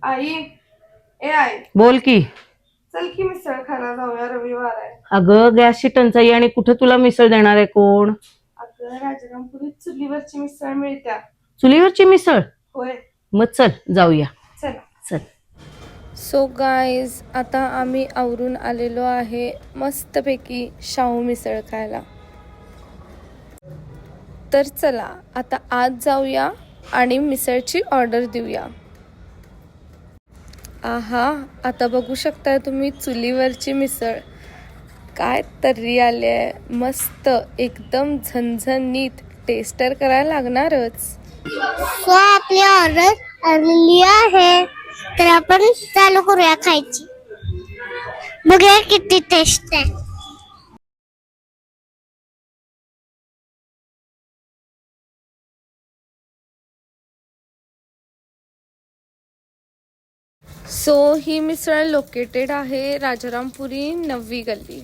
आई, ए आई, बोल की. चल की मिसळ खायला जाऊया, रविवार आहे. अगं गॅसची टंचाई आणि कुठं तुला मिसळ देणार आहे कोण? अगं राजारामपुरीत चुलीवरची मिसळ मिळत्या. चुलीवरची मिसळ? होय, मग चल जाऊया. चला. चल. सो गाईज, आता आम्ही आवरून आलेलो आहे मस्तपैकी शाहू मिसळ खायला. तर चला आता आत जाऊया आणि मिसळची ऑर्डर देऊया. आहा, आता बघू शकताय तुम्ही चुलीवरची मिसळ. काय तर्री आली आहे, मस्त एकदम झणझणीत. टेस्टर करायला लागणारच. सो आपली ऑर्डर आलेली आहे, तर आपण चालू करूया खायची. बघूया किती टेस्ट आहे. सो ही मिसळ लोकेटेड आहे राजारामपुरी 9वी गल्ली.